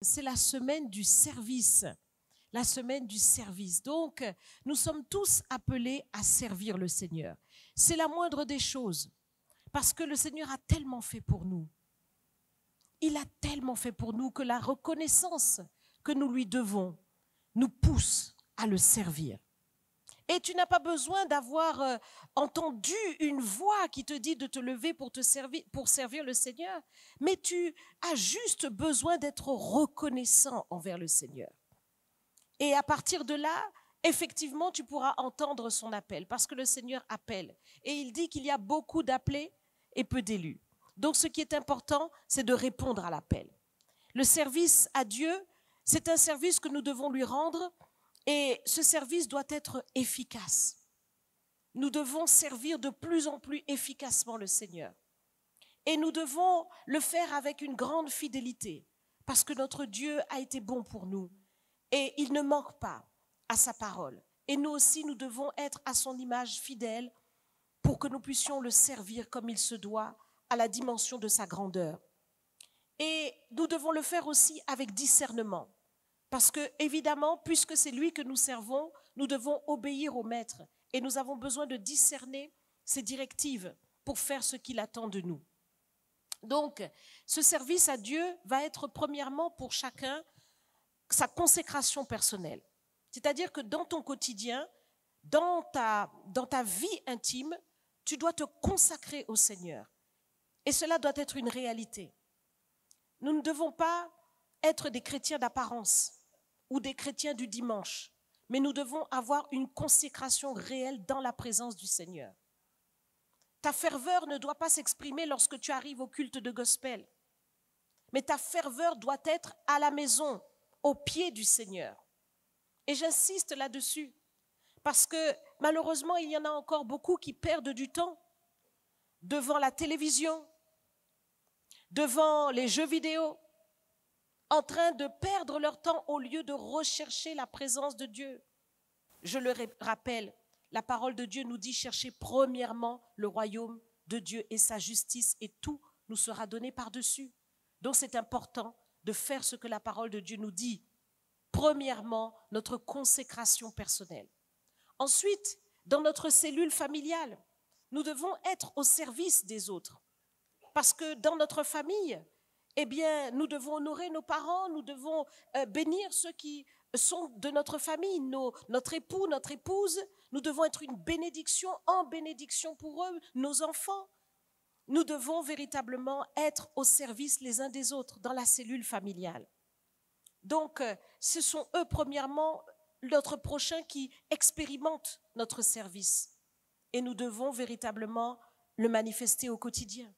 C'est la semaine du service. La semaine du service. Donc, nous sommes tous appelés à servir le Seigneur. C'est la moindre des choses. Parce que le Seigneur a tellement fait pour nous. Il a tellement fait pour nous que la reconnaissance que nous lui devons nous pousse à le servir. Et tu n'as pas besoin d'avoir entendu une voix qui te dit de te lever pour servir le Seigneur, mais tu as juste besoin d'être reconnaissant envers le Seigneur. Et à partir de là, effectivement, tu pourras entendre son appel, parce que le Seigneur appelle. Et il dit qu'il y a beaucoup d'appelés et peu d'élus. Donc ce qui est important, c'est de répondre à l'appel. Le service à Dieu, c'est un service que nous devons lui rendre. Et ce service doit être efficace. Nous devons servir de plus en plus efficacement le Seigneur. Et nous devons le faire avec une grande fidélité, parce que notre Dieu a été bon pour nous. Et il ne manque pas à sa parole. Et nous aussi, nous devons être à son image fidèle pour que nous puissions le servir comme il se doit, à la dimension de sa grandeur. Et nous devons le faire aussi avec discernement. Parce que, évidemment, puisque c'est lui que nous servons, nous devons obéir au Maître. Et nous avons besoin de discerner ses directives pour faire ce qu'il attend de nous. Donc, ce service à Dieu va être premièrement pour chacun sa consécration personnelle. C'est-à-dire que dans ton quotidien, dans ta vie intime, tu dois te consacrer au Seigneur. Et cela doit être une réalité. Nous ne devons pas être des chrétiens d'apparence ou des chrétiens du dimanche, mais nous devons avoir une consécration réelle dans la présence du Seigneur. Ta ferveur ne doit pas s'exprimer lorsque tu arrives au culte de gospel, mais ta ferveur doit être à la maison, au pied du Seigneur. Et j'insiste là-dessus, parce que malheureusement, il y en a encore beaucoup qui perdent du temps devant la télévision, devant les jeux vidéo, en train de perdre leur temps au lieu de rechercher la présence de Dieu. Je le rappelle, la parole de Dieu nous dit chercher premièrement le royaume de Dieu et sa justice, et tout nous sera donné par-dessus. Donc c'est important de faire ce que la parole de Dieu nous dit. Premièrement, notre consécration personnelle. Ensuite, dans notre cellule familiale, nous devons être au service des autres. Parce que dans notre famille, eh bien, nous devons honorer nos parents, nous devons bénir ceux qui sont de notre famille, notre époux, notre épouse. Nous devons être une bénédiction, en bénédiction pour eux, nos enfants. Nous devons véritablement être au service les uns des autres dans la cellule familiale. Donc, ce sont eux, premièrement, notre prochain qui expérimentent notre service. Et nous devons véritablement le manifester au quotidien.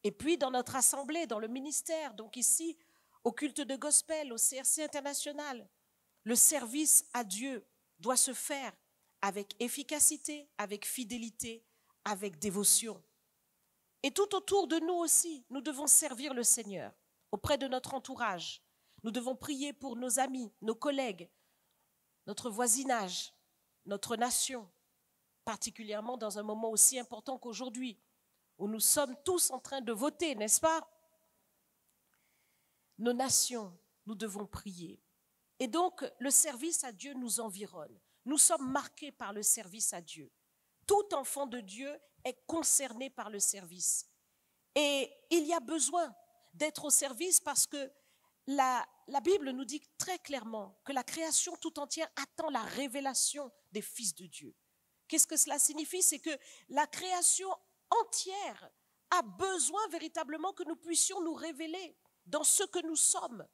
Et puis dans notre assemblée, dans le ministère, donc ici, au culte de gospel, au CRC international, le service à Dieu doit se faire avec efficacité, avec fidélité, avec dévotion. Et tout autour de nous aussi, nous devons servir le Seigneur, auprès de notre entourage. Nous devons prier pour nos amis, nos collègues, notre voisinage, notre nation, particulièrement dans un moment aussi important qu'aujourd'hui, où nous sommes tous en train de voter, n'est-ce pas? Nos nations, nous devons prier. Et donc, le service à Dieu nous environne. Nous sommes marqués par le service à Dieu. Tout enfant de Dieu est concerné par le service. Et il y a besoin d'être au service parce que la Bible nous dit très clairement que la création tout entière attend la révélation des fils de Dieu. Qu'est-ce que cela signifie? C'est que la création entière a besoin véritablement que nous puissions nous révéler dans ce que nous sommes,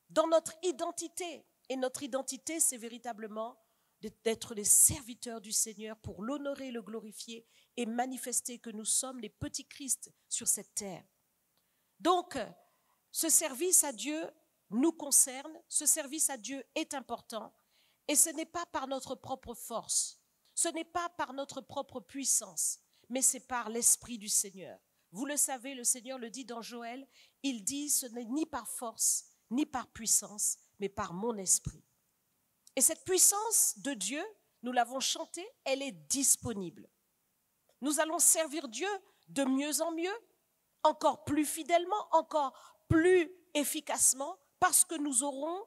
dans notre identité. Et notre identité, c'est véritablement d'être les serviteurs du Seigneur pour l'honorer, le glorifier et manifester que nous sommes les petits Christ sur cette terre. Donc, ce service à Dieu nous concerne, ce service à Dieu est important et ce n'est pas par notre propre force, ce n'est pas par notre propre puissance, mais c'est par l'Esprit du Seigneur. Vous le savez, le Seigneur le dit dans Joël, il dit ce n'est ni par force, ni par puissance, mais par mon esprit. Et cette puissance de Dieu, nous l'avons chantée, elle est disponible. Nous allons servir Dieu de mieux en mieux, encore plus fidèlement, encore plus efficacement, parce que nous aurons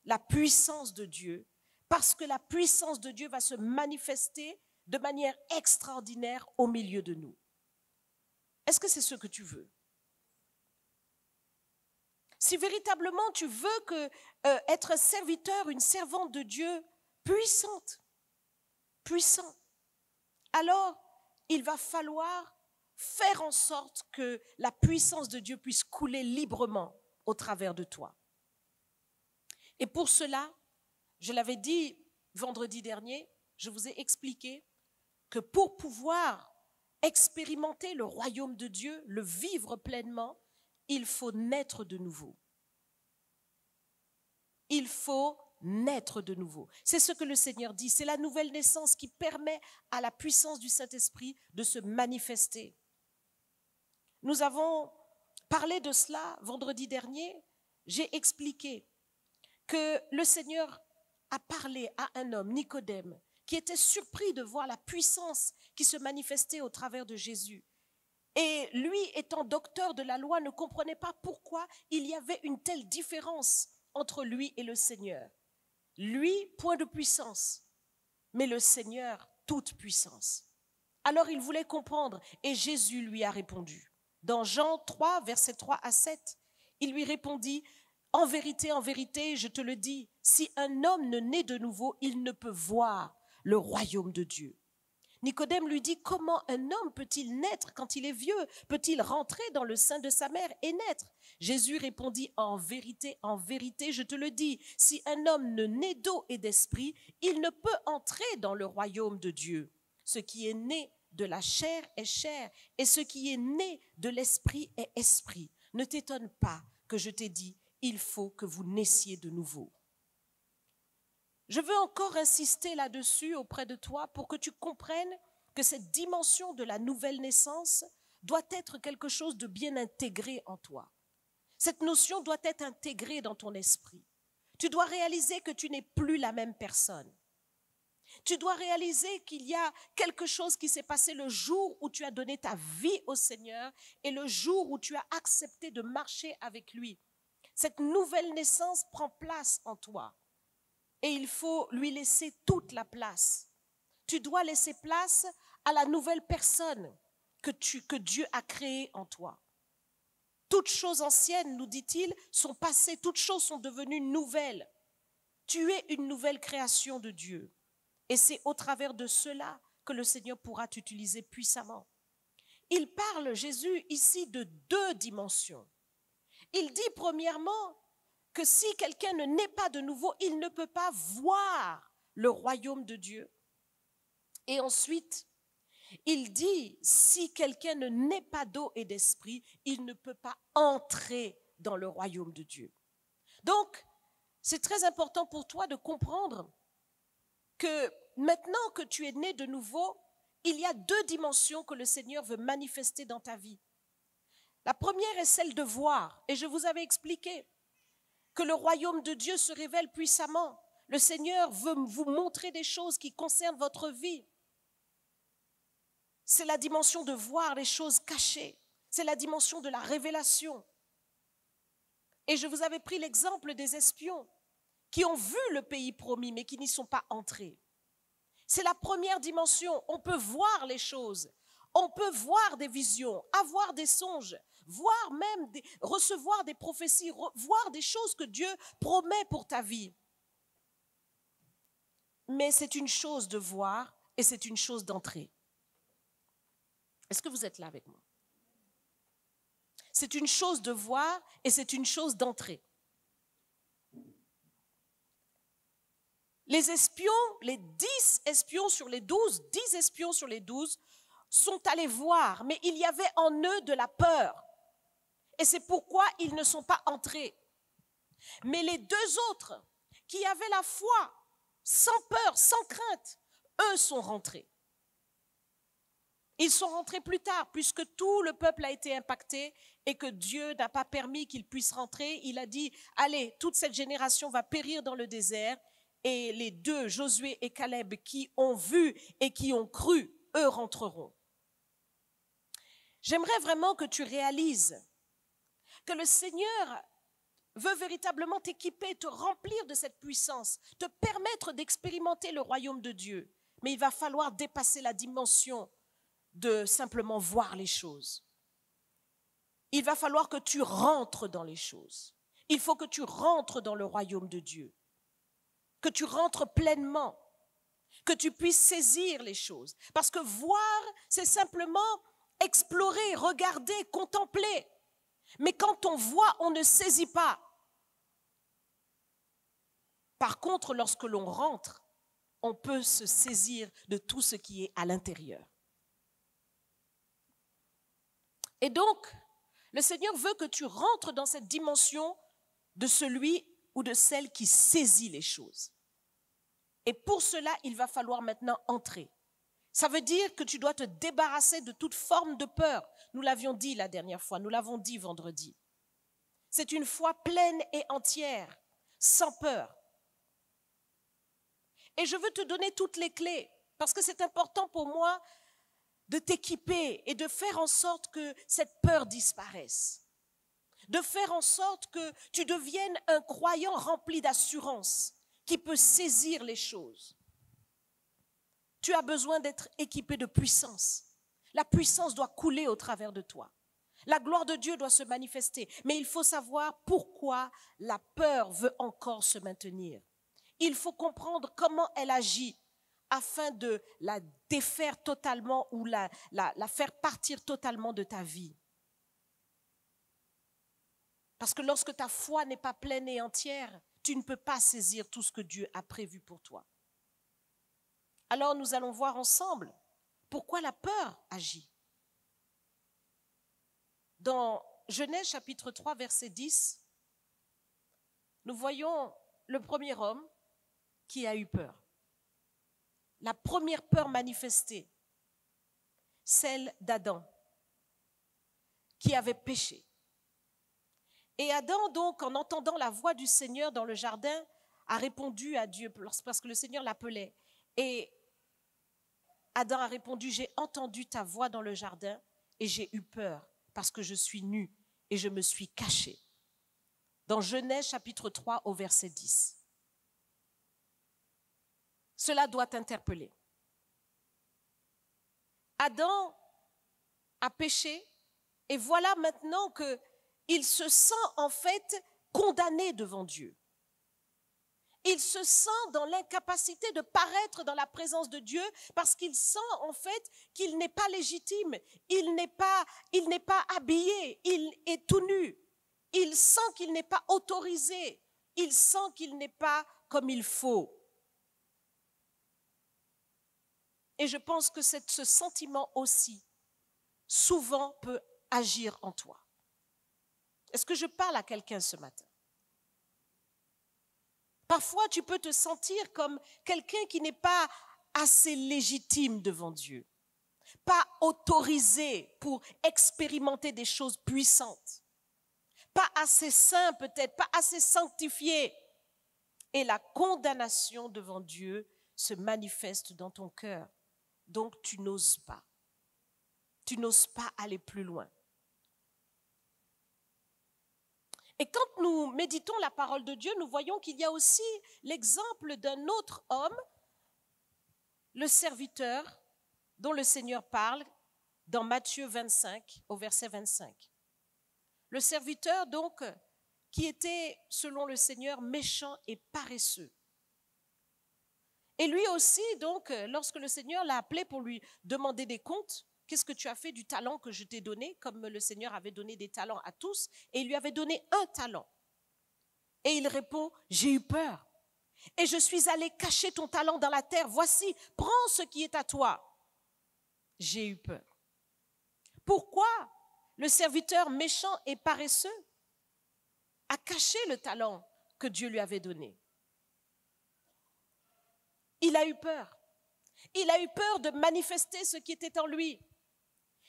la puissance de Dieu, parce que la puissance de Dieu va se manifester de manière extraordinaire au milieu de nous. Est-ce que c'est ce que tu veux? Si véritablement tu veux être un serviteur, une servante de Dieu puissante, puissant, alors il va falloir faire en sorte que la puissance de Dieu puisse couler librement au travers de toi. Et pour cela, je l'avais dit vendredi dernier, je vous ai expliqué que pour pouvoir expérimenter le royaume de Dieu, le vivre pleinement, il faut naître de nouveau. Il faut naître de nouveau. C'est ce que le Seigneur dit. C'est la nouvelle naissance qui permet à la puissance du Saint-Esprit de se manifester. Nous avons parlé de cela vendredi dernier. J'ai expliqué que le Seigneur a parlé à un homme, Nicodème, qui était surpris de voir la puissance qui se manifestait au travers de Jésus. Et lui, étant docteur de la loi, ne comprenait pas pourquoi il y avait une telle différence entre lui et le Seigneur. Lui, point de puissance, mais le Seigneur, toute puissance. Alors il voulait comprendre et Jésus lui a répondu. Dans Jean 3, versets 3 à 7, il lui répondit, « En vérité, je te le dis, si un homme ne naît de nouveau, il ne peut voir le royaume de Dieu. » Nicodème lui dit, « Comment un homme peut-il naître quand il est vieux? Peut-il rentrer dans le sein de sa mère et naître ?» Jésus répondit, en vérité, je te le dis, si un homme ne naît d'eau et d'esprit, il ne peut entrer dans le royaume de Dieu. Ce qui est né de la chair est chair, et ce qui est né de l'esprit est esprit. Ne t'étonne pas que je t'ai dit, il faut que vous naissiez de nouveau. Je veux encore insister là-dessus auprès de toi pour que tu comprennes que cette dimension de la nouvelle naissance doit être quelque chose de bien intégré en toi. Cette notion doit être intégrée dans ton esprit. Tu dois réaliser que tu n'es plus la même personne. Tu dois réaliser qu'il y a quelque chose qui s'est passé le jour où tu as donné ta vie au Seigneur et le jour où tu as accepté de marcher avec lui. Cette nouvelle naissance prend place en toi et il faut lui laisser toute la place. Tu dois laisser place à la nouvelle personne que Dieu a créée en toi. Toutes choses anciennes, nous dit-il, sont passées, toutes choses sont devenues nouvelles. Tu es une nouvelle création de Dieu. Et c'est au travers de cela que le Seigneur pourra t'utiliser puissamment. Il parle, Jésus, ici de deux dimensions. Il dit premièrement que si quelqu'un ne naît pas de nouveau, il ne peut pas voir le royaume de Dieu. Et ensuite, il dit, si quelqu'un ne naît pas d'eau et d'esprit, il ne peut pas entrer dans le royaume de Dieu. Donc, c'est très important pour toi de comprendre que maintenant que tu es né de nouveau, il y a deux dimensions que le Seigneur veut manifester dans ta vie. La première est celle de voir, et je vous avais expliqué que le royaume de Dieu se révèle puissamment. Le Seigneur veut vous montrer des choses qui concernent votre vie. C'est la dimension de voir les choses cachées. C'est la dimension de la révélation. Et je vous avais pris l'exemple des espions qui ont vu le pays promis mais qui n'y sont pas entrés. C'est la première dimension. On peut voir les choses. On peut voir des visions, avoir des songes, voir même recevoir des prophéties, voir des choses que Dieu promet pour ta vie. Mais c'est une chose de voir et c'est une chose d'entrer. Est-ce que vous êtes là avec moi? C'est une chose de voir et c'est une chose d'entrer. Les espions, les 10 espions sur les 12, 10 espions sur les 12 sont allés voir, mais il y avait en eux de la peur. Et c'est pourquoi ils ne sont pas entrés. Mais les deux autres, qui avaient la foi, sans peur, sans crainte, eux sont rentrés. Ils sont rentrés plus tard, puisque tout le peuple a été impacté et que Dieu n'a pas permis qu'ils puissent rentrer. Il a dit, allez, toute cette génération va périr dans le désert. Et les deux, Josué et Caleb, qui ont vu et qui ont cru, eux rentreront. J'aimerais vraiment que tu réalises que le Seigneur veut véritablement t'équiper, te remplir de cette puissance, te permettre d'expérimenter le royaume de Dieu. Mais il va falloir dépasser la dimension de simplement voir les choses. Il va falloir que tu rentres dans les choses. Il faut que tu rentres dans le royaume de Dieu, que tu rentres pleinement, que tu puisses saisir les choses. Parce que voir, c'est simplement explorer, regarder, contempler. Mais quand on voit, on ne saisit pas. Par contre, lorsque l'on rentre, on peut se saisir de tout ce qui est à l'intérieur. Et donc, le Seigneur veut que tu rentres dans cette dimension de celui ou de celle qui saisit les choses. Et pour cela, il va falloir maintenant entrer. Ça veut dire que tu dois te débarrasser de toute forme de peur. Nous l'avions dit la dernière fois, nous l'avons dit vendredi. C'est une foi pleine et entière, sans peur. Et je veux te donner toutes les clés, parce que c'est important pour moi de t'équiper et de faire en sorte que cette peur disparaisse. De faire en sorte que tu deviennes un croyant rempli d'assurance, qui peut saisir les choses. Tu as besoin d'être équipé de puissance. La puissance doit couler au travers de toi. La gloire de Dieu doit se manifester. Mais il faut savoir pourquoi la peur veut encore se maintenir. Il faut comprendre comment elle agit afin de la défaire totalement ou la faire partir totalement de ta vie. Parce que lorsque ta foi n'est pas pleine et entière, tu ne peux pas saisir tout ce que Dieu a prévu pour toi. Alors nous allons voir ensemble pourquoi la peur agit. Dans Genèse chapitre 3 verset 10, nous voyons le premier homme qui a eu peur. La première peur manifestée, celle d'Adam, qui avait péché. Et Adam, donc, en entendant la voix du Seigneur dans le jardin, a répondu à Dieu, parce que le Seigneur l'appelait. Et Adam a répondu, j'ai entendu ta voix dans le jardin et j'ai eu peur, parce que je suis nu et je me suis caché. Dans Genèse chapitre 3 au verset 10. Cela doit t'interpeller. Adam a péché et voilà maintenant qu'il se sent en fait condamné devant Dieu. Il se sent dans l'incapacité de paraître dans la présence de Dieu parce qu'il sent en fait qu'il n'est pas légitime, il n'est pas habillé, il est tout nu. Il sent qu'il n'est pas autorisé, il sent qu'il n'est pas comme il faut. Et je pense que ce sentiment aussi, souvent peut agir en toi. Est-ce que je parle à quelqu'un ce matin? Parfois, tu peux te sentir comme quelqu'un qui n'est pas assez légitime devant Dieu, pas autorisé pour expérimenter des choses puissantes, pas assez saint peut-être, pas assez sanctifié. Et la condamnation devant Dieu se manifeste dans ton cœur. Donc, tu n'oses pas. Tu n'oses pas aller plus loin. Et quand nous méditons la parole de Dieu, nous voyons qu'il y a aussi l'exemple d'un autre homme, le serviteur dont le Seigneur parle dans Matthieu 25, au verset 25. Le serviteur donc qui était, selon le Seigneur, méchant et paresseux. Et lui aussi, donc, lorsque le Seigneur l'a appelé pour lui demander des comptes, qu'est-ce que tu as fait du talent que je t'ai donné, comme le Seigneur avait donné des talents à tous, et il lui avait donné un talent. Et il répond, j'ai eu peur, et je suis allé cacher ton talent dans la terre. Voici, prends ce qui est à toi. J'ai eu peur. Pourquoi le serviteur méchant et paresseux a caché le talent que Dieu lui avait donné? Il a eu peur. Il a eu peur de manifester ce qui était en lui.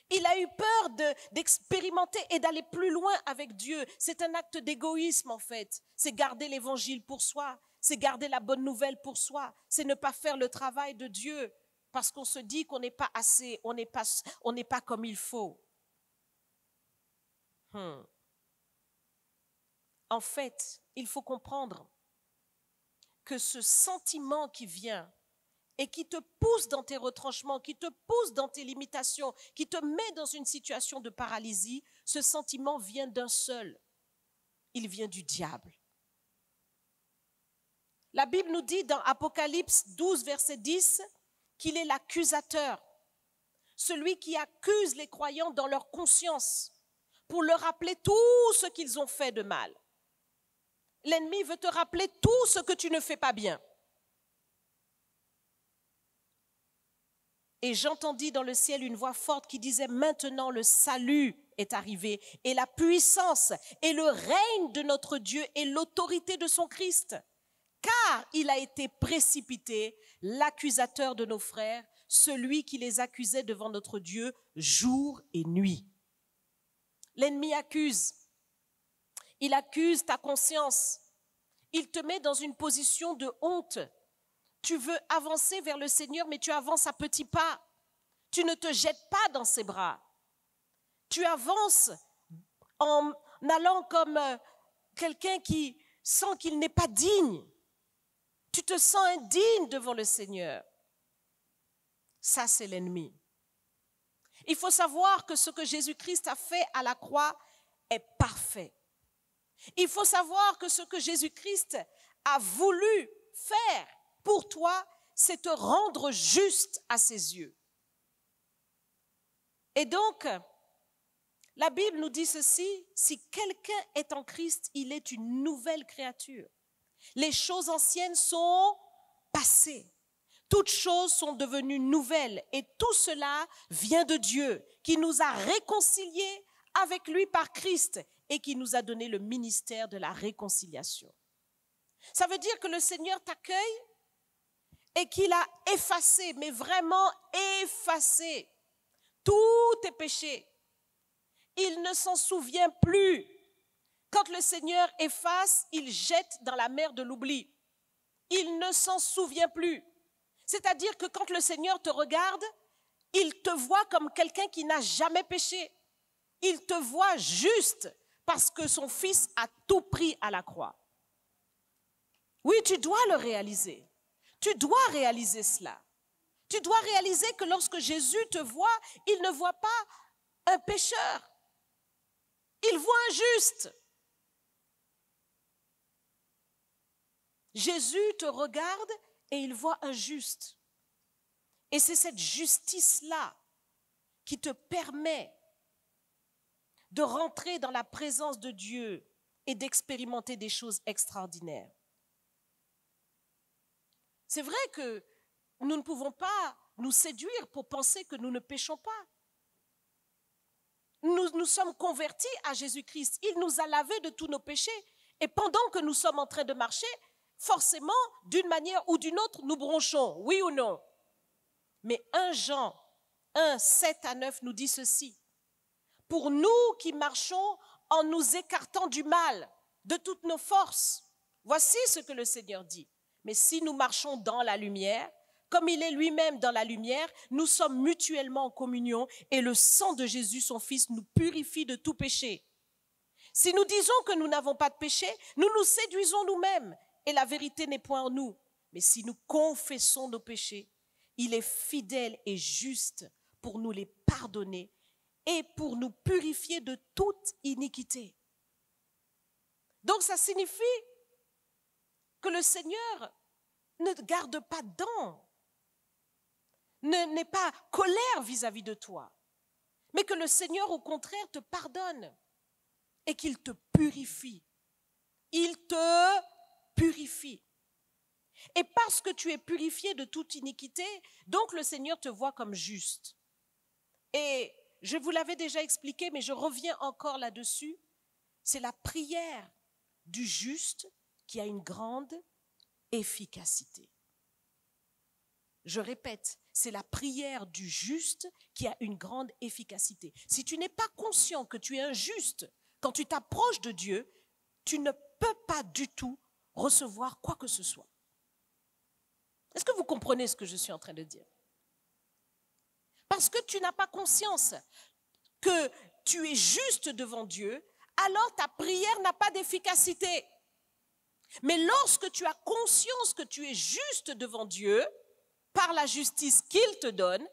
Il a eu peur d'expérimenter et d'aller plus loin avec Dieu. C'est un acte d'égoïsme en fait. C'est garder l'évangile pour soi. C'est garder la bonne nouvelle pour soi. C'est ne pas faire le travail de Dieu parce qu'on se dit qu'on n'est pas assez, on n'est pas comme il faut. En fait, il faut comprendre que ce sentiment qui vient et qui te pousse dans tes retranchements, qui te pousse dans tes limitations, qui te met dans une situation de paralysie, ce sentiment vient d'un seul. Il vient du diable. La Bible nous dit dans Apocalypse 12, verset 10, qu'il est l'accusateur, celui qui accuse les croyants dans leur conscience pour leur rappeler tout ce qu'ils ont fait de mal. L'ennemi veut te rappeler tout ce que tu ne fais pas bien. Et j'entendis dans le ciel une voix forte qui disait, maintenant le salut est arrivé, et la puissance, et le règne de notre Dieu, et l'autorité de son Christ. Car il a été précipité, l'accusateur de nos frères, celui qui les accusait devant notre Dieu jour et nuit. L'ennemi accuse. Il accuse ta conscience. Il te met dans une position de honte. Tu veux avancer vers le Seigneur, mais tu avances à petits pas. Tu ne te jettes pas dans ses bras. Tu avances en allant comme quelqu'un qui sent qu'il n'est pas digne. Tu te sens indigne devant le Seigneur. Ça, c'est l'ennemi. Il faut savoir que ce que Jésus-Christ a fait à la croix est parfait. Il faut savoir que ce que Jésus-Christ a voulu faire pour toi, c'est te rendre juste à ses yeux. Et donc, la Bible nous dit ceci, si quelqu'un est en Christ, il est une nouvelle créature. Les choses anciennes sont passées. Toutes choses sont devenues nouvelles et tout cela vient de Dieu qui nous a réconciliés avec lui par Christ et qui nous a donné le ministère de la réconciliation. Ça veut dire que le Seigneur t'accueille et qu'il a effacé, mais vraiment effacé, tous tes péchés. Il ne s'en souvient plus. Quand le Seigneur efface, il jette dans la mer de l'oubli. Il ne s'en souvient plus. C'est-à-dire que quand le Seigneur te regarde, il te voit comme quelqu'un qui n'a jamais péché. Il te voit juste parce que son Fils a tout pris à la croix. Oui, tu dois le réaliser. Tu dois réaliser cela. Tu dois réaliser que lorsque Jésus te voit, il ne voit pas un pécheur. Il voit un juste. Jésus te regarde et il voit un juste. Et c'est cette justice-là qui te permet de rentrer dans la présence de Dieu et d'expérimenter des choses extraordinaires. C'est vrai que nous ne pouvons pas nous séduire pour penser que nous ne péchons pas. Nous sommes convertis à Jésus-Christ. Il nous a lavés de tous nos péchés. Et pendant que nous sommes en train de marcher, forcément, d'une manière ou d'une autre, nous bronchons, oui ou non. Mais 1 Jean 1, 7 à 9 nous dit ceci. Pour nous qui marchons en nous écartant du mal, de toutes nos forces, voici ce que le Seigneur dit. Mais si nous marchons dans la lumière, comme il est lui-même dans la lumière, nous sommes mutuellement en communion et le sang de Jésus, son Fils, nous purifie de tout péché. Si nous disons que nous n'avons pas de péché, nous nous séduisons nous-mêmes et la vérité n'est point en nous. Mais si nous confessons nos péchés, il est fidèle et juste pour nous les pardonner et pour nous purifier de toute iniquité. Donc ça signifie que le Seigneur ne garde pas dents, n'est pas colère vis-à-vis de toi, mais que le Seigneur au contraire te pardonne et qu'il te purifie. Il te purifie. Et parce que tu es purifié de toute iniquité, donc le Seigneur te voit comme juste. Et je vous l'avais déjà expliqué, mais je reviens encore là-dessus. C'est la prière du juste qui a une grande efficacité. Je répète, c'est la prière du juste qui a une grande efficacité. Si tu n'es pas conscient que tu es un juste, quand tu t'approches de Dieu, tu ne peux pas du tout recevoir quoi que ce soit. Est-ce que vous comprenez ce que je suis en train de dire? Parce que tu n'as pas conscience que tu es juste devant Dieu alors ta prière n'a pas d'efficacité. Mais lorsque tu as conscience que tu es juste devant Dieu, par la justice qu'il te donne,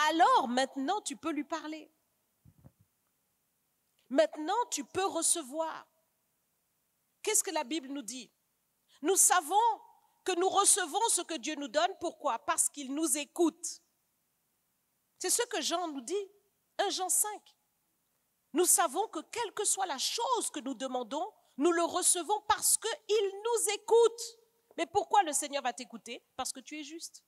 alors maintenant tu peux lui parler. Maintenant tu peux recevoir. Qu'est-ce que la Bible nous dit? Nous savons que nous recevons ce que Dieu nous donne. Pourquoi? Parce qu'il nous écoute. C'est ce que Jean nous dit, 1 Jean 5. Nous savons que quelle que soit la chose que nous demandons, nous le recevons parce qu'il nous écoute. Mais pourquoi le Seigneur va t'écouter? Parce que tu es juste.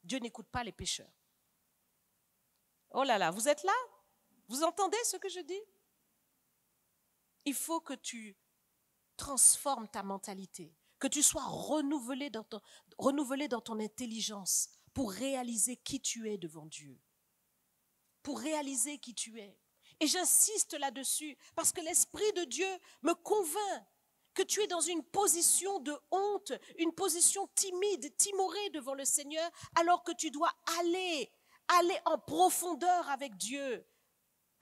Dieu n'écoute pas les pécheurs. Oh là là, vous êtes là? Vous entendez ce que je dis? Il faut que tu transformes ta mentalité, que tu sois renouvelé dans ton intelligence pour réaliser qui tu es devant Dieu. Pour réaliser qui tu es. Et j'insiste là-dessus parce que l'Esprit de Dieu me convainc que tu es dans une position de honte, une position timide, timorée devant le Seigneur, alors que tu dois aller en profondeur avec Dieu,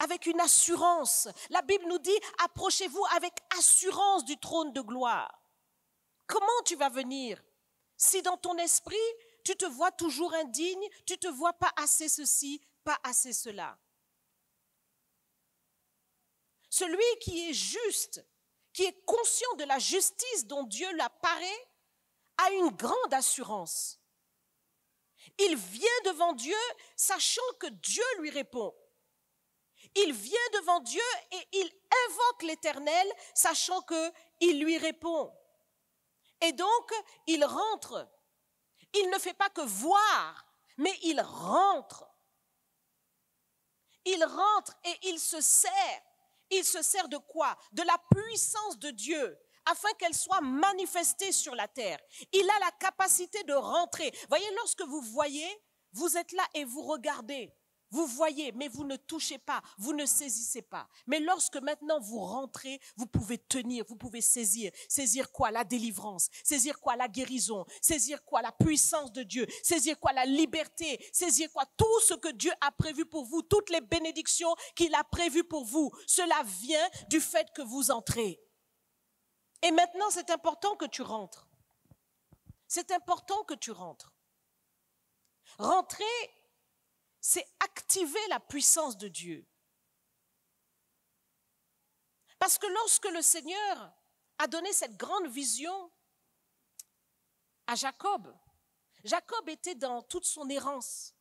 avec une assurance. La Bible nous dit, approchez-vous avec assurance du trône de gloire. Comment tu vas venir si dans ton esprit, tu te vois toujours indigne, tu te vois pas assez ceci, pas assez cela? Celui qui est juste, qui est conscient de la justice dont Dieu l'apparaît, a une grande assurance. Il vient devant Dieu sachant que Dieu lui répond. Il vient devant Dieu et il invoque l'Éternel sachant qu'il lui répond. Et donc, il rentre. Il ne fait pas que voir, mais il rentre. Il rentre et il se sert. Il se sert de quoi? De la puissance de Dieu, afin qu'elle soit manifestée sur la terre. Il a la capacité de rentrer. Voyez, lorsque vous voyez, vous êtes là et vous regardez. Vous voyez, mais vous ne touchez pas, vous ne saisissez pas. Mais lorsque maintenant vous rentrez, vous pouvez tenir, vous pouvez saisir. Saisir quoi? La délivrance. Saisir quoi? La guérison. Saisir quoi? La puissance de Dieu. Saisir quoi? La liberté. Saisir quoi? Tout ce que Dieu a prévu pour vous, toutes les bénédictions qu'il a prévues pour vous. Cela vient du fait que vous entrez. Et maintenant, c'est important que tu rentres. C'est important que tu rentres. Rentrer, c'est activer la puissance de Dieu. Parce que lorsque le Seigneur a donné cette grande vision à Jacob, Jacob était dans toute son errance.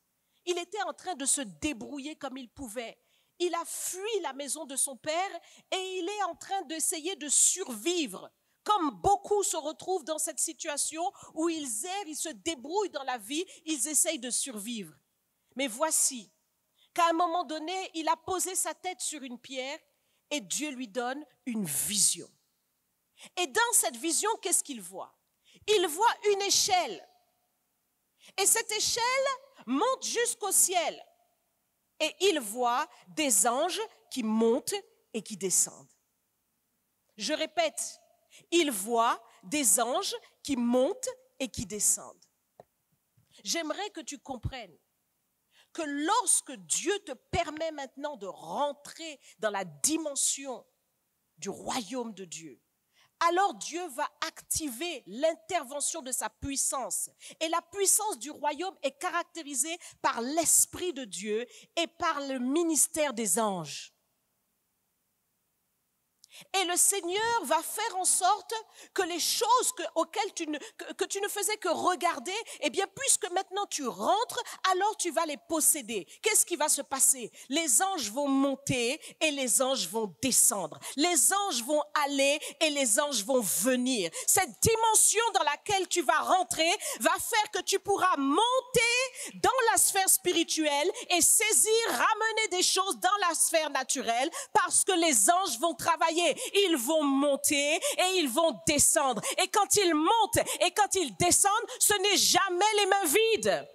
Il était en train de se débrouiller comme il pouvait. Il a fui la maison de son père et il est en train d'essayer de survivre. Comme beaucoup se retrouvent dans cette situation où ils errent, ils se débrouillent dans la vie, ils essayent de survivre. Mais voici qu'à un moment donné, il a posé sa tête sur une pierre et Dieu lui donne une vision. Et dans cette vision, qu'est-ce qu'il voit? Il voit une échelle. Et cette échelle monte jusqu'au ciel. Et il voit des anges qui montent et qui descendent. Je répète, il voit des anges qui montent et qui descendent. J'aimerais que tu comprennes que lorsque Dieu te permet maintenant de rentrer dans la dimension du royaume de Dieu, alors Dieu va activer l'intervention de sa puissance. Et la puissance du royaume est caractérisée par l'Esprit de Dieu et par le ministère des anges. Et le Seigneur va faire en sorte que les choses auxquelles tu ne faisais que regarder, eh bien, puisque maintenant tu rentres, alors tu vas les posséder. Qu'est-ce qui va se passer? Les anges vont monter et les anges vont descendre. Les anges vont aller et les anges vont venir. Cette dimension dans laquelle tu vas rentrer va faire que tu pourras monter dans la sphère spirituelle et saisir, ramener des choses dans la sphère naturelle parce que les anges vont travailler. Ils vont monter et ils vont descendre. Et quand ils montent et quand ils descendent, ce n'est jamais les mains vides.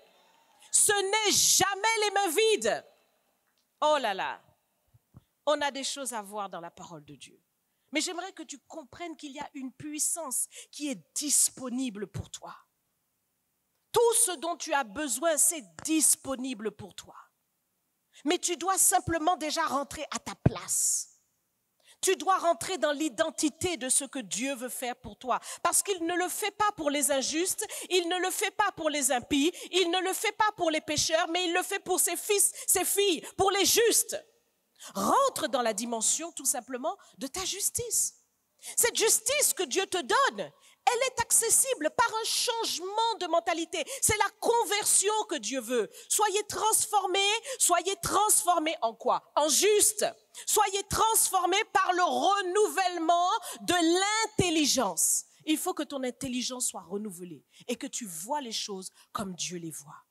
Ce n'est jamais les mains vides. Oh là là, on a des choses à voir dans la parole de Dieu. Mais j'aimerais que tu comprennes qu'il y a une puissance qui est disponible pour toi. Tout ce dont tu as besoin, c'est disponible pour toi. Mais tu dois simplement déjà rentrer à ta place. Tu dois rentrer dans l'identité de ce que Dieu veut faire pour toi. Parce qu'il ne le fait pas pour les injustes, il ne le fait pas pour les impies, il ne le fait pas pour les pécheurs, mais il le fait pour ses fils, ses filles, pour les justes. Rentre dans la dimension tout simplement de ta justice. Cette justice que Dieu te donne, elle est accessible par un changement de mentalité. C'est la conversion que Dieu veut. Soyez transformés en quoi? En juste. Soyez transformés par le renouvellement de l'intelligence. Il faut que ton intelligence soit renouvelée et que tu vois les choses comme Dieu les voit.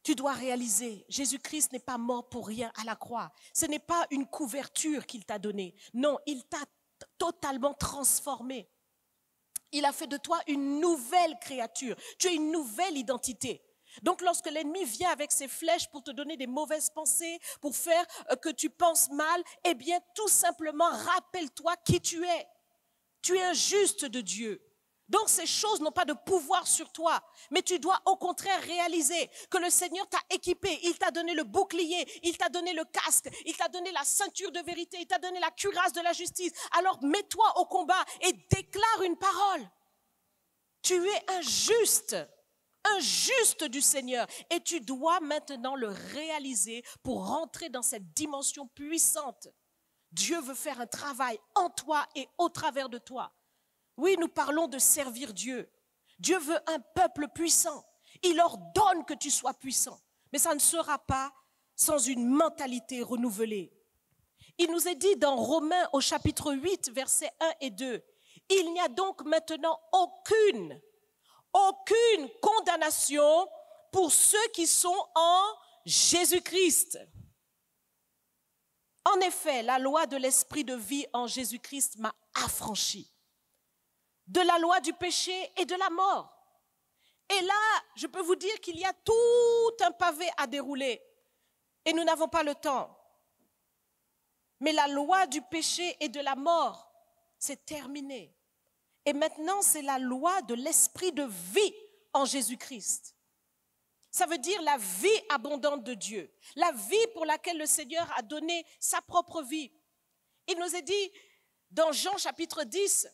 Tu dois réaliser, Jésus-Christ n'est pas mort pour rien à la croix. Ce n'est pas une couverture qu'il t'a donnée. Non, il t'a totalement transformé. Il a fait de toi une nouvelle créature. Tu as une nouvelle identité. Donc lorsque l'ennemi vient avec ses flèches pour te donner des mauvaises pensées, pour faire que tu penses mal, eh bien tout simplement rappelle-toi qui tu es. Tu es un juste de Dieu. Donc ces choses n'ont pas de pouvoir sur toi, mais tu dois au contraire réaliser que le Seigneur t'a équipé, il t'a donné le bouclier, il t'a donné le casque, il t'a donné la ceinture de vérité, il t'a donné la cuirasse de la justice. Alors mets-toi au combat et déclare une parole. Tu es un juste du Seigneur et tu dois maintenant le réaliser pour rentrer dans cette dimension puissante. Dieu veut faire un travail en toi et au travers de toi. Oui, nous parlons de servir Dieu. Dieu veut un peuple puissant. Il ordonne que tu sois puissant. Mais ça ne sera pas sans une mentalité renouvelée. Il nous est dit dans Romains au chapitre 8, versets 1 et 2, « Il n'y a donc maintenant aucune condamnation pour ceux qui sont en Jésus-Christ. » En effet, la loi de l'esprit de vie en Jésus-Christ m'a affranchi de la loi du péché et de la mort. Et là, je peux vous dire qu'il y a tout un pavé à dérouler et nous n'avons pas le temps. Mais la loi du péché et de la mort, c'est terminé. Et maintenant, c'est la loi de l'esprit de vie en Jésus-Christ. Ça veut dire la vie abondante de Dieu, la vie pour laquelle le Seigneur a donné sa propre vie. Il nous est dit dans Jean chapitre 10,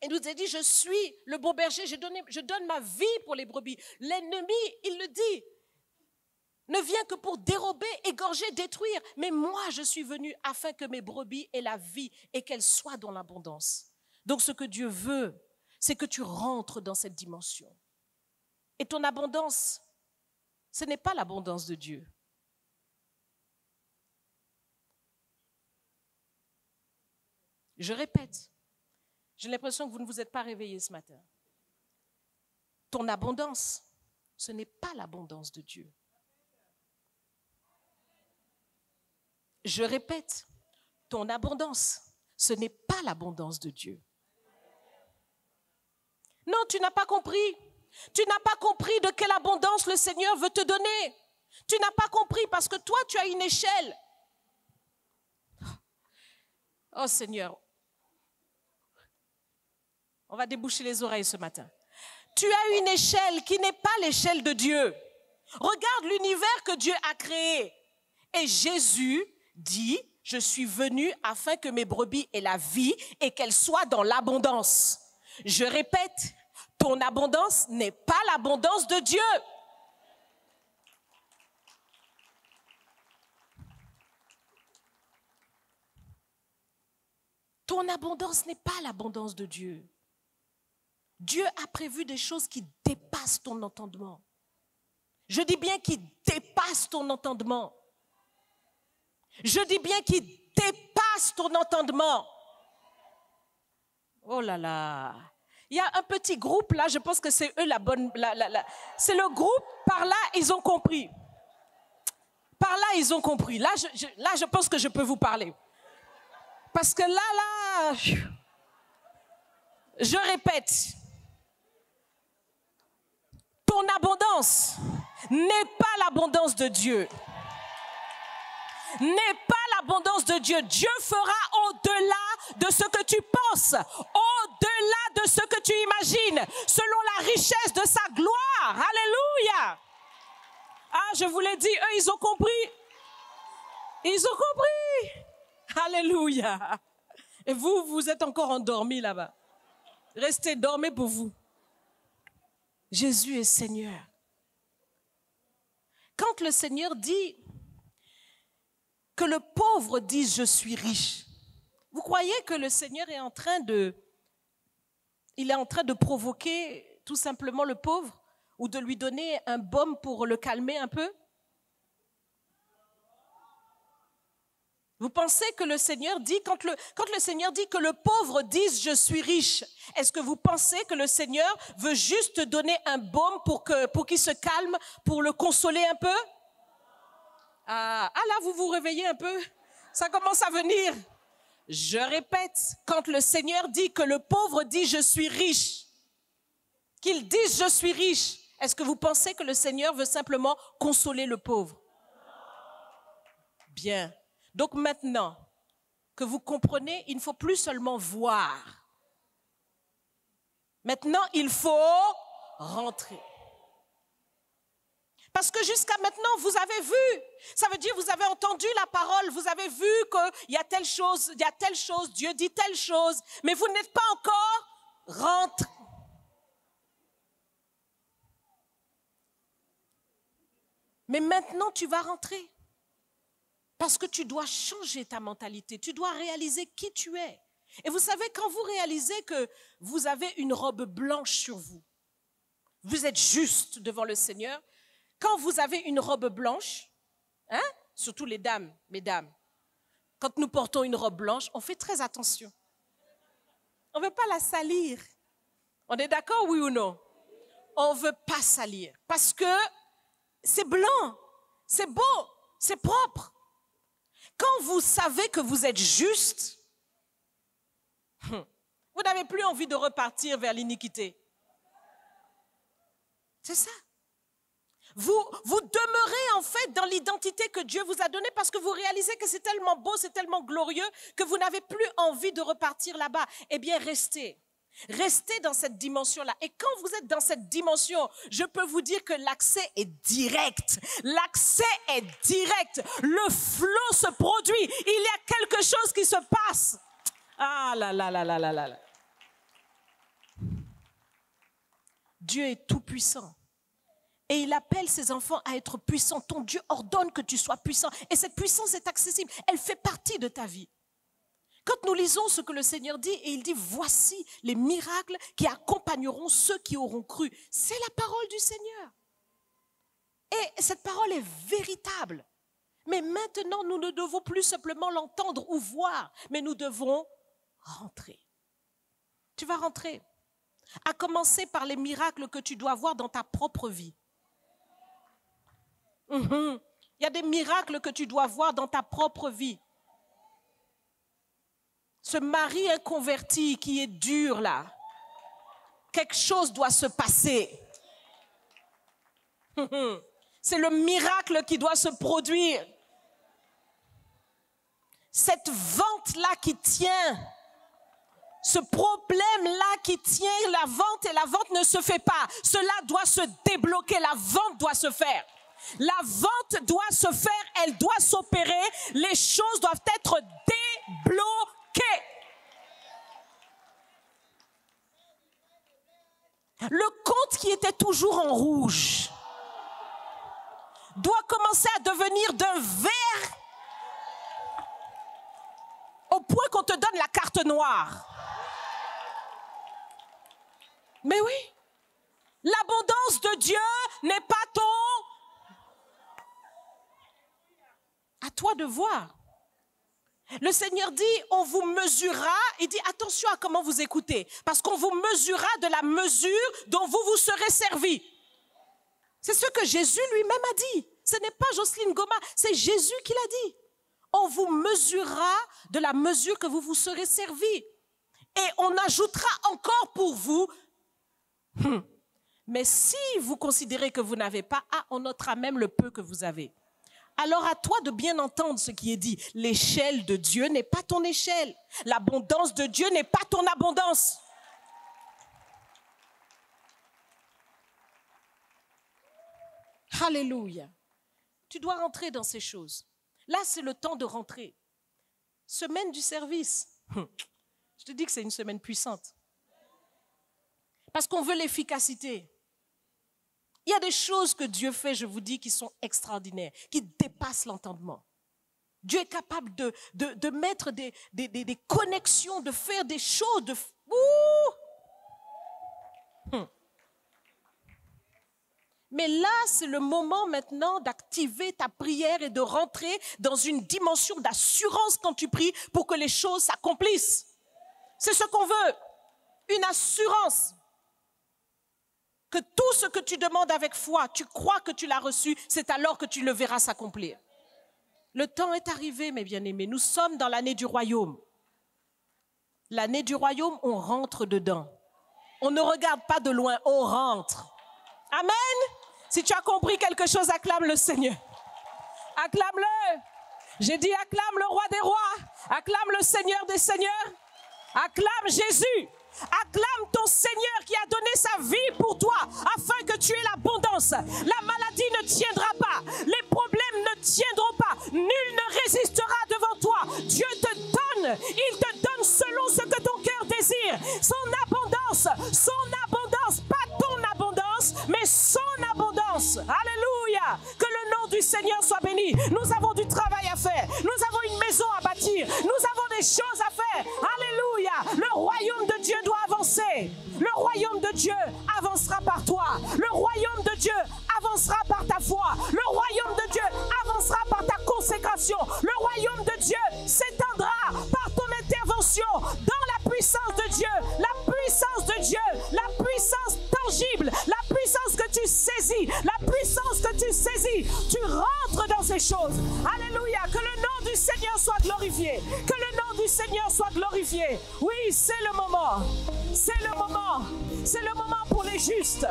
il nous a dit, je suis le bon berger, je donne ma vie pour les brebis. L'ennemi, il le dit, ne vient que pour dérober, égorger, détruire. Mais moi, je suis venu afin que mes brebis aient la vie et qu'elles soient dans l'abondance. Donc ce que Dieu veut, c'est que tu rentres dans cette dimension. Et ton abondance, ce n'est pas l'abondance de Dieu. Je répète. J'ai l'impression que vous ne vous êtes pas réveillés ce matin. Ton abondance, ce n'est pas l'abondance de Dieu. Je répète, ton abondance, ce n'est pas l'abondance de Dieu. Non, tu n'as pas compris. Tu n'as pas compris de quelle abondance le Seigneur veut te donner. Tu n'as pas compris parce que toi, tu as une échelle. Oh Seigneur. On va déboucher les oreilles ce matin. Tu as une échelle qui n'est pas l'échelle de Dieu. Regarde l'univers que Dieu a créé. Et Jésus dit, je suis venu afin que mes brebis aient la vie et qu'elles soient dans l'abondance. Je répète, ton abondance n'est pas l'abondance de Dieu. Ton abondance n'est pas l'abondance de Dieu. Dieu a prévu des choses qui dépassent ton entendement. Je dis bien qui dépassent ton entendement. Je dis bien qui dépassent ton entendement. Oh là là. Il y a un petit groupe là, je pense que c'est eux c'est le groupe, par là ils ont compris. Par là ils ont compris. Là je pense que je peux vous parler. Parce que là, je répète. Ton abondance n'est pas l'abondance de Dieu. N'est pas l'abondance de Dieu. Dieu fera au-delà de ce que tu penses, au-delà de ce que tu imagines, selon la richesse de sa gloire. Alléluia. Ah, je vous l'ai dit, eux, ils ont compris. Ils ont compris. Alléluia. Et vous, vous êtes encore endormis là-bas. Restez, dormez pour vous. Jésus est Seigneur. Quand le Seigneur dit que le pauvre dise « je suis riche », vous croyez que le Seigneur est en train de provoquer tout simplement le pauvre ou de lui donner un baume pour le calmer un peu? Vous pensez que le Seigneur dit, quand le Seigneur dit que le pauvre dise « je suis riche », est-ce que vous pensez que le Seigneur veut juste donner un baume pour qu'il se calme, pour le consoler un peu? Ah là, vous vous réveillez un peu? Ça commence à venir. Je répète, quand le Seigneur dit que le pauvre dit « je suis riche », qu'il dise « je suis riche », est-ce que vous pensez que le Seigneur veut simplement consoler le pauvre? Bien. Donc maintenant que vous comprenez, il ne faut plus seulement voir. Maintenant, il faut rentrer. Parce que jusqu'à maintenant, vous avez vu. Ça veut dire, vous avez entendu la parole, vous avez vu qu'il y a telle chose, Dieu dit telle chose, mais vous n'êtes pas encore rentré. Mais maintenant, tu vas rentrer. Parce que tu dois changer ta mentalité, tu dois réaliser qui tu es. Et vous savez, quand vous réalisez que vous avez une robe blanche sur vous, vous êtes juste devant le Seigneur, quand vous avez une robe blanche, surtout les dames, mesdames, quand nous portons une robe blanche, on fait très attention. On ne veut pas la salir. On est d'accord, oui ou non? On ne veut pas salir parce que c'est blanc, c'est beau, c'est propre. Quand vous savez que vous êtes juste, vous n'avez plus envie de repartir vers l'iniquité. C'est ça. Vous demeurez en fait dans l'identité que Dieu vous a donnée parce que vous réalisez que c'est tellement beau, c'est tellement glorieux que vous n'avez plus envie de repartir là-bas. Eh bien, restez. Restez dans cette dimension-là. Et quand vous êtes dans cette dimension, je peux vous dire que l'accès est direct. L'accès est direct. Le flot se produit. Il y a quelque chose qui se passe. Ah là là là là là là. Dieu est tout puissant. Et il appelle ses enfants à être puissants. Ton Dieu ordonne que tu sois puissant. Et cette puissance est accessible. Elle fait partie de ta vie. Quand nous lisons ce que le Seigneur dit, et il dit, voici les miracles qui accompagneront ceux qui auront cru. C'est la parole du Seigneur. Et cette parole est véritable. Mais maintenant, nous ne devons plus simplement l'entendre ou voir, mais nous devons rentrer. Tu vas rentrer. À commencer par les miracles que tu dois voir dans ta propre vie. Il y a des miracles que tu dois voir dans ta propre vie. Ce mari inconverti qui est dur là, quelque chose doit se passer. C'est le miracle qui doit se produire. Cette vente-là qui tient, ce problème-là qui tient la vente et la vente ne se fait pas. Cela doit se débloquer, la vente doit se faire. La vente doit se faire, elle doit s'opérer, les choses doivent être débloquées. Le compte qui était toujours en rouge doit commencer à devenir d'un vert au point qu'on te donne la carte noire. Mais oui, l'abondance de Dieu n'est pas ton... À toi de voir. Le Seigneur dit, on vous mesurera. Il dit, attention à comment vous écoutez. Parce qu'on vous mesurera de la mesure dont vous vous serez servi. C'est ce que Jésus lui-même a dit. Ce n'est pas Jocelyne Goma, c'est Jésus qui l'a dit. On vous mesurera de la mesure que vous vous serez servi. Et on ajoutera encore pour vous. Mais si vous considérez que vous n'avez pas, on notera même le peu que vous avez. Alors à toi de bien entendre ce qui est dit. L'échelle de Dieu n'est pas ton échelle. L'abondance de Dieu n'est pas ton abondance. Alléluia. Tu dois rentrer dans ces choses. Là, c'est le temps de rentrer. Semaine du service. Je te dis que c'est une semaine puissante. Parce qu'on veut l'efficacité. Il y a des choses que Dieu fait, je vous dis, qui sont extraordinaires, qui dépassent l'entendement. Dieu est capable de mettre des connexions, de faire des choses. Mais là, c'est le moment maintenant d'activer ta prière et de rentrer dans une dimension d'assurance quand tu pries pour que les choses s'accomplissent. C'est ce qu'on veut, une assurance. Que tout ce que tu demandes avec foi, tu crois que tu l'as reçu, c'est alors que tu le verras s'accomplir. Le temps est arrivé, mes bien-aimés. Nous sommes dans l'année du royaume. L'année du royaume, on rentre dedans. On ne regarde pas de loin, on rentre. Amen. Si tu as compris quelque chose, acclame le Seigneur. Acclame-le. J'ai dit acclame le roi des rois. Acclame le Seigneur des seigneurs. Acclame Jésus. Acclame ton Seigneur qui a donné sa vie pour toi afin que tu aies l'abondance. La maladie ne tiendra pas. Les problèmes ne tiendront pas. Nul ne résistera devant toi. Dieu te donne. Il te donne selon ce que ton cœur désire. Son abondance. Pas ton abondance, mais son abondance. Alléluia. Que le nom du Seigneur soit béni. Nous avons du travail à faire. Nous avons une maison à bâtir. Nous avons des choses à faire. Alléluia. Le royaume de Dieu doit avancer. Le royaume de Dieu avancera par toi. Le royaume de Dieu avancera par ta foi. Le royaume de Dieu avancera par ta consécration. Le royaume de Dieu s'étendra par ton intervention dans la puissance de Dieu. La puissance de Dieu. La puissance tangible. La puissance que tu saisis. La puissance que tu saisis. Tu rentres dans ces choses. Alléluia. Que le nom du Seigneur soit glorifié. Que le nom du Seigneur soit glorifié. Oui, c'est le moment. C'est le moment. C'est le moment pour les justes.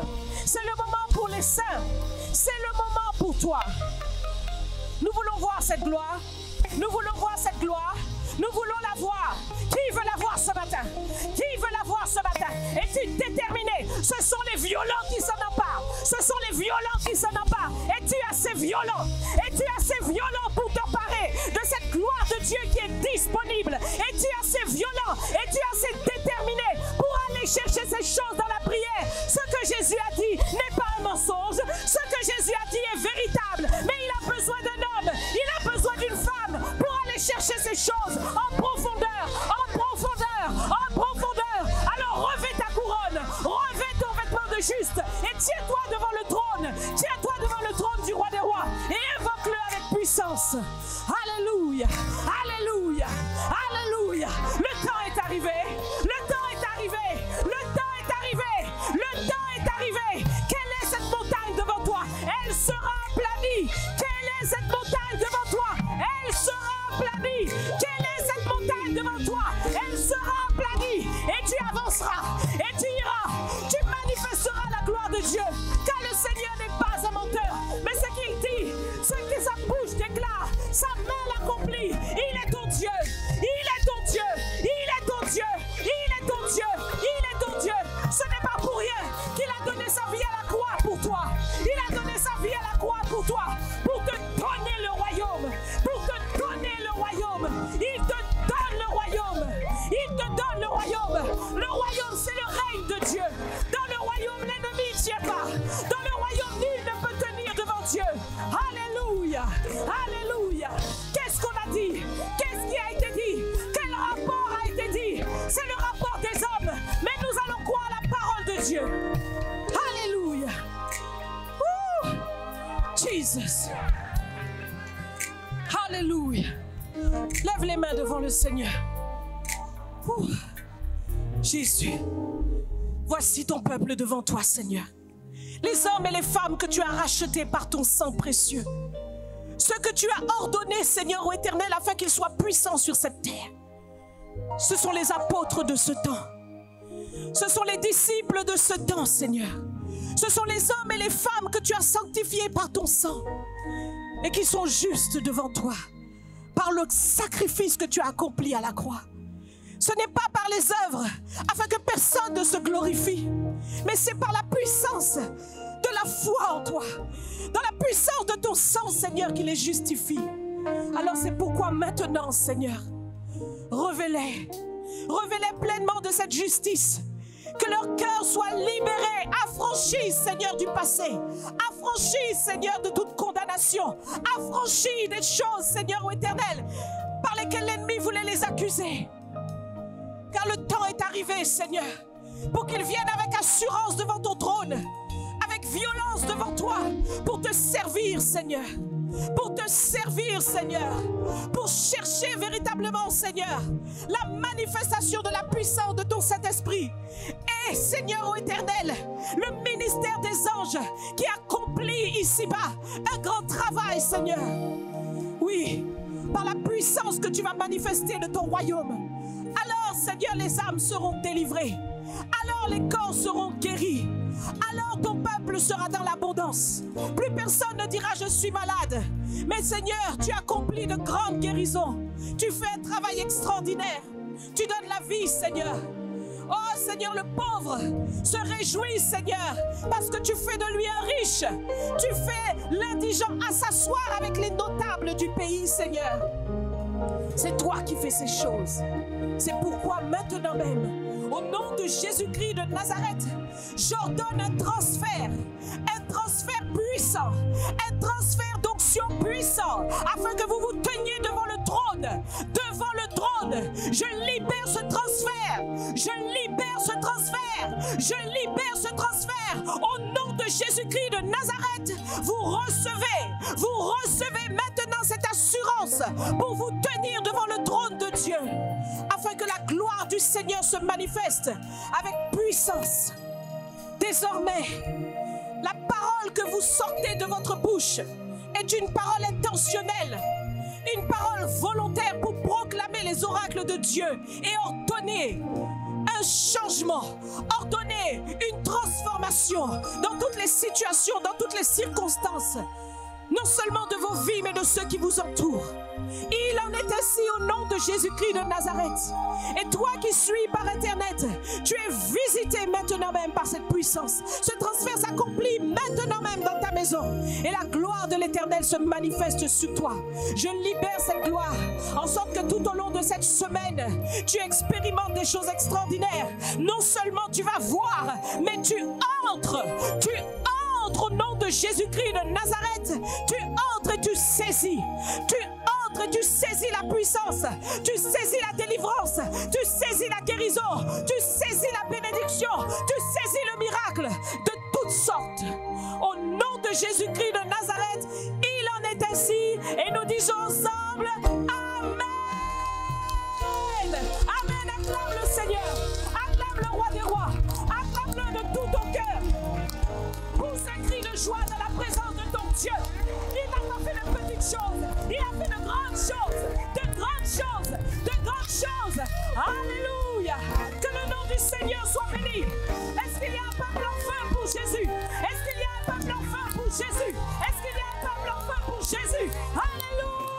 C'est le moment pour les saints. C'est le moment pour toi. Nous voulons voir cette gloire. Nous voulons voir cette gloire. Nous voulons la voir. Qui veut la voir ce matin? Qui veut la voir ce matin? Es-tu déterminé? Ce sont les violents qui s'en emparent. Ce sont les violents qui s'en emparent. Es-tu assez violent? Es-tu assez violent pour t'emparer de cette gloire de Dieu qui est disponible? Es-tu assez violent? Es-tu assez déterminé pour aller chercher ces choses dans la prière? Ce que Jésus a dit n'est pas un mensonge. Ce que Jésus a dit est véritable. Mais il a besoin d'un homme. Il a besoin d'une femme pour aller chercher ces choses en profondeur, en profondeur, en profondeur. Alors revêt ta couronne, revêt ton vêtement de juste et tiens-toi devant le trône. Tiens-toi devant le trône du roi des rois et invoque-le avec puissance. Alléluia, alléluia, alléluia. Le temps est arrivé, le temps est arrivé, le temps est arrivé, le temps est arrivé. Quelle est cette montagne devant toi? Elle sera aplanie. Quelle est cette montagne devant toi? Elle sera aplanie. Quelle est cette montagne devant toi? Elle sera aplanie. Et tu avanceras. Et tu iras. Tu manifesteras la gloire de Dieu. Car le Seigneur n'est pas un menteur. Mais ce qu'il dit, ce que sa bouche déclare, sa main l'accomplit. Il est ton Dieu. Il est ton Dieu. Il est ton Dieu. Il est ton Dieu. Il est ton Dieu. Ce n'est pas pour rien qu'il a donné sa vie à la croix pour toi. Il a donné sa vie à la croix pour toi. Pour te donner le royaume. Pour te donner le royaume. Il te donne le royaume. Il te donne le royaume. Le royaume, c'est le règne de Dieu. Dans le royaume, l'ennemi ne tient pas. Dans le royaume, nul ne peut tenir devant Dieu. Alléluia. Alléluia. Qu'est-ce qu'on a dit? Qu'est-ce qui a été dit? Quel rapport a été dit? C'est le rapport des hommes. Mais nous allons croire la parole de Dieu. Alléluia. Jesus. Alléluia. Lève les mains devant le Seigneur. Jésus, voici ton peuple devant toi, Seigneur. Les hommes et les femmes que tu as rachetés par ton sang précieux. Ceux que tu as ordonnés, Seigneur, ô Éternel, afin qu'ils soient puissants sur cette terre. Ce sont les apôtres de ce temps. Ce sont les disciples de ce temps, Seigneur. Ce sont les hommes et les femmes que tu as sanctifiés par ton sang et qui sont justes devant toi par le sacrifice que tu as accompli à la croix. Ce n'est pas par les œuvres afin que personne ne se glorifie, mais c'est par la puissance de la foi en toi, dans la puissance de ton sang, Seigneur, qui les justifie. Alors c'est pourquoi maintenant, Seigneur, Revêt-les. Revêt-les pleinement de cette justice. Que leur cœur soit libéré, affranchi, Seigneur, du passé. Affranchi, Seigneur, de toute condamnation. Affranchi des choses, Seigneur, ô Éternel, par lesquelles l'ennemi voulait les accuser. Car le temps est arrivé, Seigneur, pour qu'ils viennent avec assurance devant ton trône, avec violence devant toi, pour te servir, Seigneur. Pour te servir, Seigneur. Pour chercher véritablement, Seigneur, la manifestation de la puissance de ton Saint-Esprit. Et, Seigneur, ô Éternel, le ministère des anges qui accomplit ici-bas un grand travail, Seigneur. Oui, par la puissance que tu vas manifester de ton royaume. Alors, Seigneur, les âmes seront délivrées. Alors les corps seront guéris. Alors ton peuple sera dans l'abondance. Plus personne ne dira je suis malade. Mais Seigneur, tu accomplis de grandes guérisons. Tu fais un travail extraordinaire. Tu donnes la vie, Seigneur. Oh Seigneur, le pauvre se réjouit, Seigneur, parce que tu fais de lui un riche. Tu fais l'indigent à s'asseoir avec les notables du pays, Seigneur. C'est toi qui fais ces choses. C'est pourquoi maintenant même, au nom de Jésus-Christ de Nazareth, j'ordonne un transfert puissant, un transfert d'onction puissant, afin que vous vous teniez devant le trône. Devant le trône, je libère ce transfert, je libère ce transfert, je libère ce transfert. Au nom de Jésus-Christ de Nazareth, vous recevez maintenant cette assurance pour vous tenir devant le trône de Dieu, afin que la gloire du Seigneur se manifeste avec puissance. Désormais, la parole que vous sortez de votre bouche est une parole intentionnelle, une parole volontaire pour proclamer les oracles de Dieu et ordonner un changement, ordonner une transformation dans toutes les situations, dans toutes les circonstances, non seulement de vos vies, mais de ceux qui vous entourent. Il en est ainsi au nom de Jésus-Christ de Nazareth. Et toi qui suis par Internet, tu es visité maintenant même par cette puissance. Ce transfert s'accomplit maintenant même dans ta maison. Et la gloire de l'Éternel se manifeste sur toi. Je libère cette gloire, en sorte que tout au long de cette semaine, tu expérimentes des choses extraordinaires. Non seulement tu vas voir, mais tu entres au nom de Jésus-Christ de Nazareth. Tu entres et tu saisis. Tu entres et tu saisis la puissance. Tu saisis la délivrance. Tu saisis la guérison. Tu saisis la bénédiction. Tu saisis le miracle de toutes sortes. Au nom de Jésus-Christ de Nazareth, il en est ainsi. Et nous disons ensemble Amen. Amen. Acclame le Seigneur. Acclame le roi des rois. Acclame-le de tout ton cœur. Pousse un cri de joie dans la présence de ton Dieu. Il n'a pas fait de petites choses. Il a fait de grandes choses. De grandes choses. De grandes choses. Alléluia. Que le nom du Seigneur soit béni. Est-ce qu'il y a un peuple enfin pour Jésus? Est-ce qu'il y a un peuple enfin pour Jésus? Est-ce qu'il y a un peuple enfin pour Jésus? Alléluia.